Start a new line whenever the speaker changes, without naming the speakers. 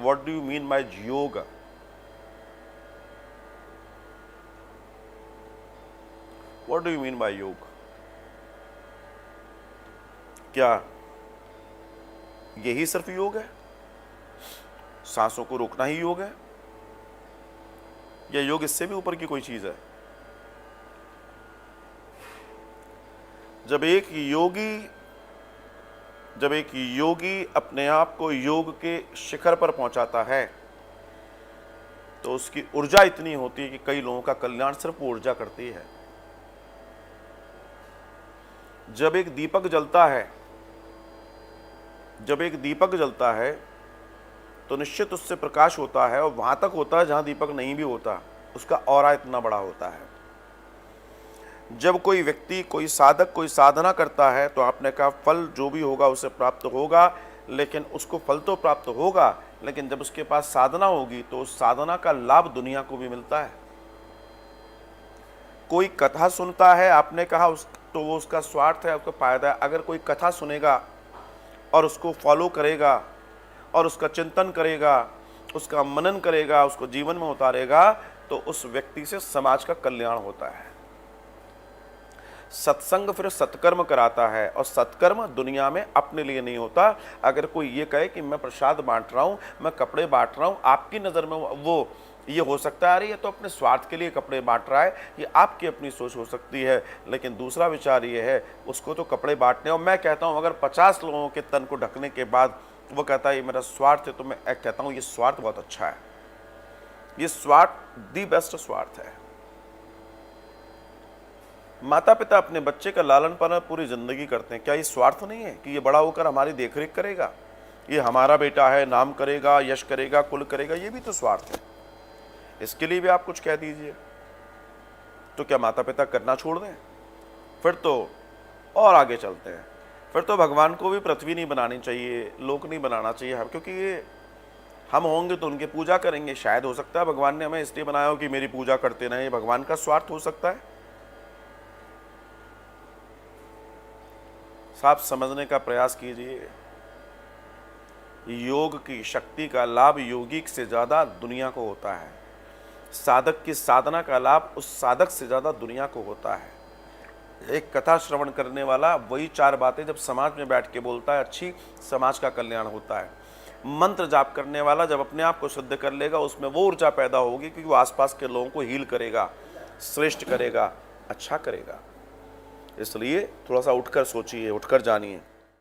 What do you mean by yoga? What do you mean by yoga? क्या यही सिर्फ योग है? सांसों को रोकना ही योग है, या योग इससे भी ऊपर की कोई चीज है? जब एक योगी अपने आप को योग के शिखर पर पहुंचाता है तो उसकी ऊर्जा इतनी होती है कि कई लोगों का कल्याण सिर्फ ऊर्जा करती है। जब एक दीपक जलता है तो निश्चित उससे प्रकाश होता है, और वहां तक होता है जहां दीपक नहीं भी होता, उसका ऑरा इतना बड़ा होता है। जब कोई व्यक्ति, कोई साधक, कोई साधना करता है तो आपने कहा फल जो भी होगा उसे प्राप्त होगा, लेकिन उसको फल तो प्राप्त होगा, लेकिन जब उसके पास साधना होगी तो उस साधना का लाभ दुनिया को भी मिलता है। कोई कथा सुनता है, आपने कहा तो वो उसका स्वार्थ है, उसका फायदा है। अगर कोई कथा सुनेगा और उसको फॉलो करेगा और उसका चिंतन करेगा, उसका मनन करेगा, उसको जीवन में उतारेगा, तो उस व्यक्ति से समाज का कल्याण होता है। सत्संग फिर सत्कर्म कराता है, और सत्कर्म दुनिया में अपने लिए नहीं होता। अगर कोई ये कहे कि मैं प्रसाद बांट रहा हूं, मैं कपड़े बांट रहा हूं, आपकी नज़र में वो ये हो सकता है अरे ये तो अपने स्वार्थ के लिए कपड़े बांट रहा है, ये आपकी अपनी सोच हो सकती है। लेकिन दूसरा विचार ये है, उसको तो कपड़े बांटने, और मैं कहता हूं अगर 50 लोगों के तन को ढकने के बाद वो कहता है ये मेरा स्वार्थ है, तो मैं कहता हूं ये स्वार्थ बहुत अच्छा है। ये स्वार्थ दी बेस्ट स्वार्थ है। माता पिता अपने बच्चे का लालन पालन पूरी जिंदगी करते हैं, क्या ये स्वार्थ नहीं है कि ये बड़ा होकर हमारी देखरेख करेगा, ये हमारा बेटा है, नाम करेगा, यश करेगा, कुल करेगा? ये भी तो स्वार्थ है। इसके लिए भी आप कुछ कह दीजिए तो क्या माता पिता करना छोड़ दें? फिर तो और आगे चलते हैं, फिर तो भगवान को भी पृथ्वी नहीं बनानी चाहिए, लोक नहीं बनाना चाहिए, क्योंकि ये हम होंगे तो उनकी पूजा करेंगे। शायद हो सकता है भगवान ने हमें इसलिए बनाया हो कि मेरी पूजा करते रहें, ये भगवान का स्वार्थ हो सकता है। साफ समझने का प्रयास कीजिए। योग की शक्ति का लाभ योगी से ज्यादा दुनिया को होता है। साधक की साधना का लाभ उस साधक से ज्यादा दुनिया को होता है। एक कथा श्रवण करने वाला वही 4 बातें जब समाज में बैठ के बोलता है, अच्छी समाज का कल्याण होता है। मंत्र जाप करने वाला जब अपने आप को शुद्ध कर लेगा, उसमें वो ऊर्जा पैदा होगी क्योंकि वो आसपास के लोगों को हील करेगा, श्रेष्ठ करेगा, अच्छा करेगा। इसलिए थोड़ा सा उठकर सोचिए, उठकर जानिए।